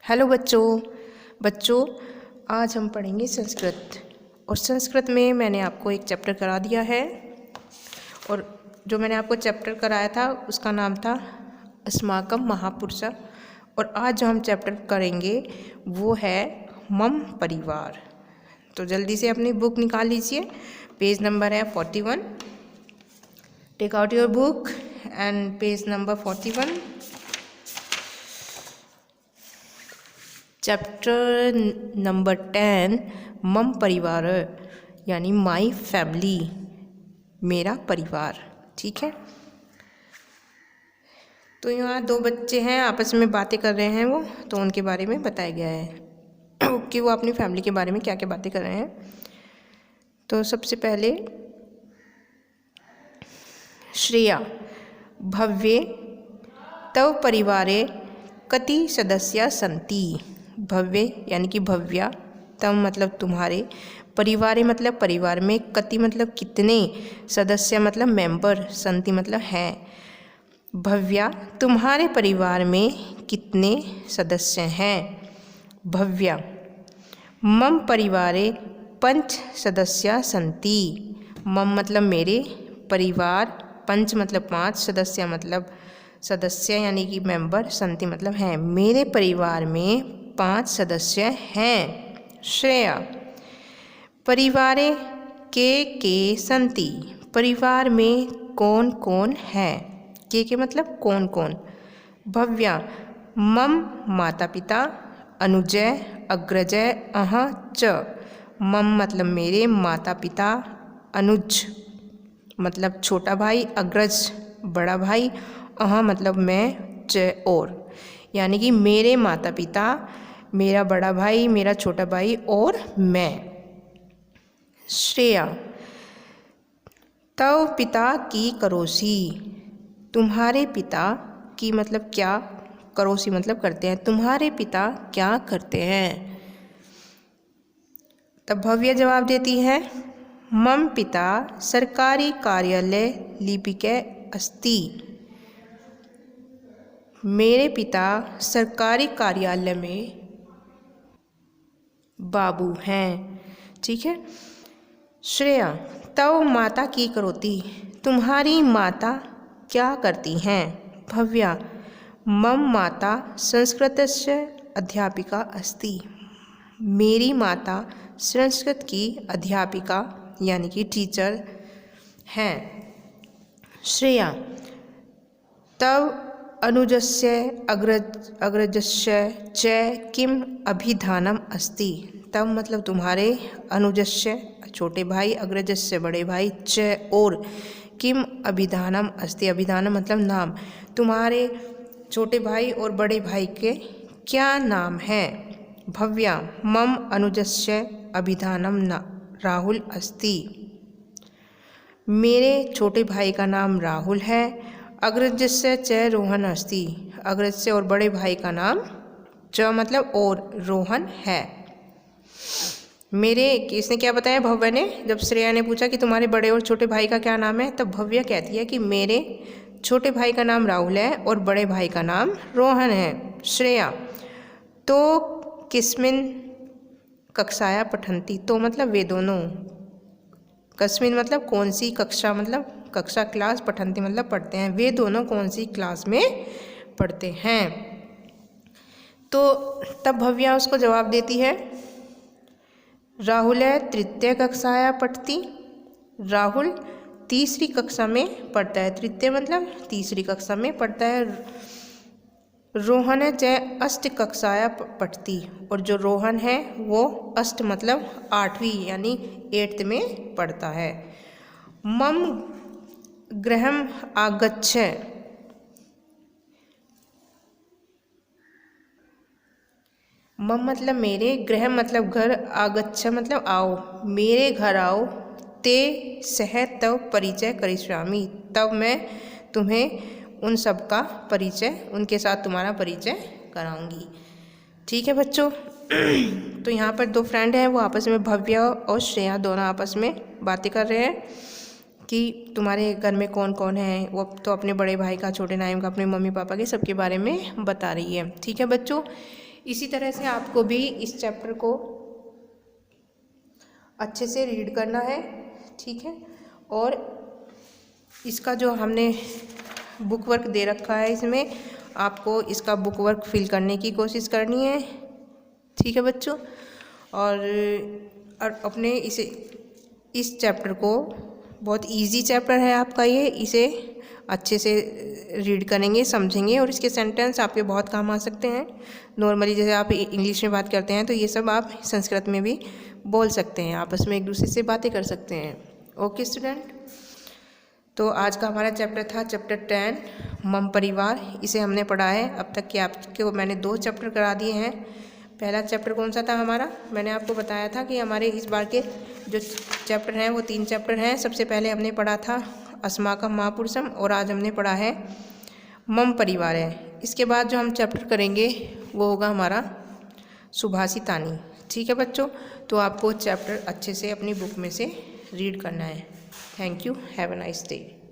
Hello बच्चों। बच्चों आज हम पढ़ेंगे संस्कृत। और संस्कृत में मैंने आपको एक चैप्टर करा दिया है। और जो मैंने आपको चैप्टर कराया था उसका नाम था अस्माकं महापुरुषः। और आज जो हम चैप्टर करेंगे वो है मम परिवार। तो जल्दी से अपनी बुक निकाल लीजिए। पेज नंबर है 41। Take out your book and page number 41। Chapter number 10 मम परिवार यानी माई फैमिली, मेरा परिवार। ठीक है। तो यहाँ दो बच्चे हैं, आपस में बातें कर रहे हैं। वो तो उनके बारे में बताया गया है कि वो अपनी फैमिली के बारे में क्या क्या बातें कर रहे हैं। तो सबसे पहले श्रेया, भव्ये तव परिवारे कति सदस्य सन्ति। भव्य यानी कि भव्या, तम मतलब तुम्हारे, परिवारे मतलब परिवार में, कति मतलब कितने, सदस्य मतलब मेंबर, संति मतलब हैं। भव्या तुम्हारे परिवार में कितने सदस्य हैं। भव्या मम परिवारे पंच सदस्य सन्ति। मम मतलब मेरे, परिवार, पंच मतलब पाँच, सदस्य मतलब सदस्य यानी कि मेंबर, संति मतलब हैं। मेरे परिवार में 5 सदस्य हैं। श्रेया परिवारे के संति, परिवार में कौन कौन है। के मतलब कौन कौन। भव्या मम माता पिता अनुजय अग्रजय अह च। मम मतलब मेरे, माता पिता, अनुज मतलब छोटा भाई, अग्रज बड़ा भाई, अह मतलब मैं, च और, यानी कि मेरे माता पिता, मेरा बड़ा भाई, मेरा छोटा भाई और मैं। श्रेया तव पिता की करोसी, तुम्हारे पिता की मतलब क्या, करोसी मतलब करते हैं, तुम्हारे पिता क्या करते हैं। तब भव्य जवाब देती है मम पिता सरकारी कार्यालय लिपिके अस्ति। मेरे पिता सरकारी कार्यालय में बाबू हैं। ठीक है। श्रेया तव माता की करोति, तुम्हारी माता क्या करती हैं। भव्या मम माता संस्कृतस्य अध्यापिका अस्ति। मेरी माता संस्कृत की अध्यापिका यानी कि टीचर हैं। श्रेया तव अनुजस्य अग्रजस्य च किम अभिधानम अस्ति। तब मतलब तुम्हारे, अनुजस्य छोटे भाई, अग्रजस्य बड़े भाई, च और, किम अभिधानम अस्ति, अभिधानम मतलब नाम, तुम्हारे छोटे भाई और बड़े भाई के क्या नाम है। भव्या मम अनुजस्य अभिधानम राहुल अस्ति। मेरे छोटे भाई का नाम राहुल है। अग्रजस्य च रोहन अस्ति, अग्रज से और बड़े भाई का नाम च मतलब और, रोहन है। मेरे, इसने क्या बताया भव्य ने, जब श्रेया ने पूछा कि तुम्हारे बड़े और छोटे भाई का क्या नाम है, तब भव्य कहती है कि मेरे छोटे भाई का नाम राहुल है और बड़े भाई का नाम रोहन है। श्रेया तो किस्मिन कक्षाया पठन्ति, तो मतलब वे दोनों, कस्मिन मतलब कौन सी, कक्षा मतलब कक्षा क्लास, पठन्ति मतलब पढ़ते हैं, वे दोनों कौन सी क्लास में पढ़ते हैं। तो तब भव्या उसको जवाब देती है राहुल तृतीय कक्षाया पठति। राहुल तीसरी कक्षा में पढ़ता है। तृतीय मतलब तीसरी कक्षा में पढ़ता है। रोहन च अष्ट कक्षाया पठति, और जो रोहन है वो अष्ट मतलब 8वीं यानी 8th में पढ़ता है। मम गृहम आगच्छ, मम मतलब मेरे, गृह मतलब घर, आगच्छ मतलब आओ, मेरे घर आओ, ते सह तव परिचय करिष्यामि, तब मैं तुम्हें उन सब का परिचय, उनके साथ तुम्हारा परिचय कराऊंगी। ठीक है बच्चों। तो यहाँ पर दो फ्रेंड हैं, वो आपस में, भव्य और श्रेया दोनों आपस में बातें कर रहे हैं कि तुम्हारे घर में कौन कौन है। वो तो अपने बड़े भाई का, छोटे नाइम का, अपने मम्मी पापा के सबके बारे में बता रही है। ठीक है बच्चों। इसी तरह से आपको भी इस चैप्टर को अच्छे से रीड करना है, ठीक है। और इसका जो हमने बुक वर्क दे रखा है, इसमें आपको इसका बुक वर्क फिल करने की कोशिश करनी है, ठीक है बच्चों। और अपने इस चैप्टर को, बहुत इजी चैप्टर है आपका ये, इसे अच्छे से रीड करेंगे, समझेंगे और इसके सेंटेंस आपके बहुत काम आ सकते हैं। नॉर्मली जैसे आप इंग्लिश में बात करते हैं तो ये सब आप संस्कृत में भी बोल सकते हैं, आपस में एक दूसरे से बातें कर सकते हैं। ओके स्टूडेंट, तो आज का हमारा चैप्टर था चैप्टर 10 मम परिवार। इसे हमने पढ़ा है अब तक के आपको मैंने 2 चैप्टर करा दिए हैं। पहला चैप्टर कौन सा था हमारा, मैंने आपको बताया था कि हमारे इस बार के जो चैप्टर हैं वो 3 चैप्टर हैं। सबसे पहले हमने पढ़ा था अस्माकं महापुरुषम और आज हमने पढ़ा है मम परिवार है। इसके बाद जो हम चैप्टर करेंगे वो होगा हमारा सुभाषितानी, ठीक है बच्चों। तो आपको चैप्टर अच्छे से अपनी बुक में से रीड करना है। Thank you, have a nice day.